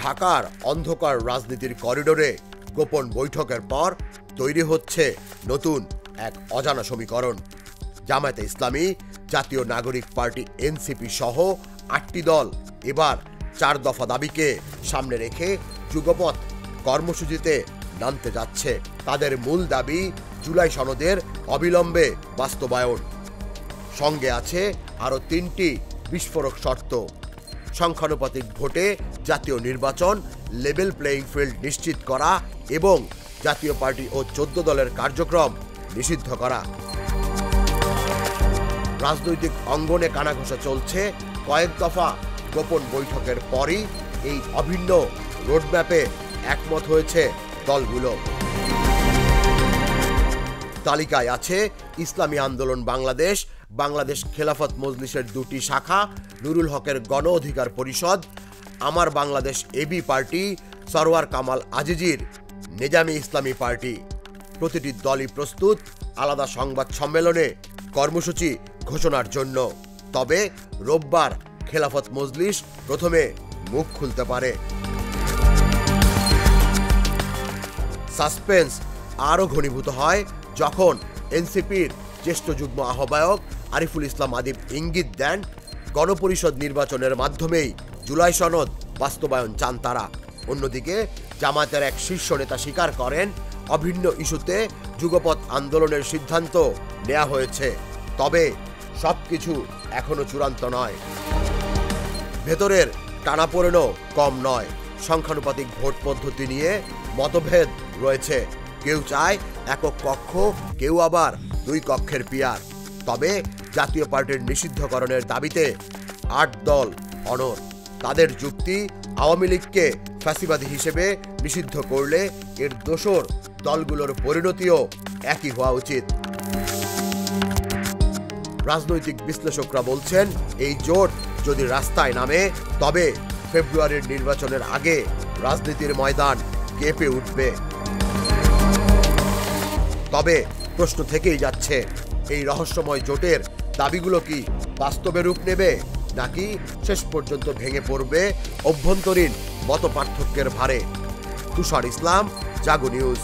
ঢাকার অন্ধকার রাজনীতির করিডোরে গোপন বৈঠকের পর তৈরি হচ্ছে নতুন এক অজানা সমীকরণ। জামায়াতে ইসলামী, জাতীয় নাগরিক পার্টি এনসিপি সহ ৮টি দল এবার ৪ দফা দাবিকে সামনে রেখে যুগপৎ কর্মসূচিতে নামতে যাচ্ছে। তাদের মূল দাবি জুলাই সনদের অবিলম্বে বাস্তবায়ন। সঙ্গে আছে আরও ৩টি বিস্ফোরক শর্ত: সংখ্যানুপাতিক ভোটে জাতীয় নির্বাচন, লেভেল প্লেয়িং ফিল্ড নিশ্চিত করা এবং জাতীয় পার্টি ও ১৪ দলের কার্যক্রম নিষিদ্ধ করা। রাজনৈতিক অঙ্গনে কানাঘুষা চলছে। কয়েক দফা গোপন বৈঠকের পরই এই অভিন্ন রোডম্যাপে একমত হয়েছে দলগুলো। তালিকায় আছে ইসলামী আন্দোলন বাংলাদেশ, বাংলাদেশ খেলাফত মজলিসের ২টি শাখা, নুরুল হকের গণ অধিকার পরিষদ, আমার বাংলাদেশ এবি পার্টি, সরওয়ার কামাল আজিজির নিজামী ইসলামী পার্টি। প্রতিটি দলই প্রস্তুত আলাদা সংবাদ সম্মেলনে কর্মসূচি ঘোষণার জন্য। তবে রোববার খেলাফত মজলিস প্রথমে মুখ খুলতে পারে। সাসপেন্স আরও ঘনীভূত হয় যখন এনসিপির জ্যেষ্ঠ যুগ্ম আহ্বায়ক আরিফুল ইসলাম আদিব ইঙ্গিত দেন, গণপরিষদ নির্বাচনের মাধ্যমেই জুলাই সনদ বাস্তবায়ন চান তারা। অন্যদিকে জামায়াতের এক শীর্ষ নেতা স্বীকার করেন, অভিন্ন ইস্যুতে যুগপৎ আন্দোলনের সিদ্ধান্ত নেওয়া হয়েছে, তবে সবকিছু এখনো চূড়ান্ত নয়। ভেতরের টানাপোড়েনও কম নয়। সংখ্যানুপাতিক ভোট পদ্ধতি নিয়ে মতভেদ রয়েছে। কেউ চায় একক কক্ষ, কেউ আবার ২ কক্ষের পিয়ার। তবে জাতীয় পার্টির নিষিদ্ধকরণের দাবিতে ৮ দল অনড়। তাদের যুক্তি, আওয়ামী লীগকে ফ্যাসিবাদী হিসেবে নিষিদ্ধ করলে এর দোসর দলগুলোর পরিণতিও একই হওয়া উচিত। রাজনৈতিক বিশ্লেষকরা বলছেন, এই জোট যদি রাস্তায় নামে তবে ফেব্রুয়ারির নির্বাচনের আগে রাজনীতির ময়দান কেঁপে উঠবে। তবে প্রশ্ন থেকেই যাচ্ছে, এই রহস্যময় জোটের দাবিগুলো কি বাস্তবে রূপ নেবে, নাকি শেষ পর্যন্ত ভেঙে পড়বে অভ্যন্তরীণ মতপার্থক্যের ভারে? তুষার ইসলাম, জাগো নিউজ।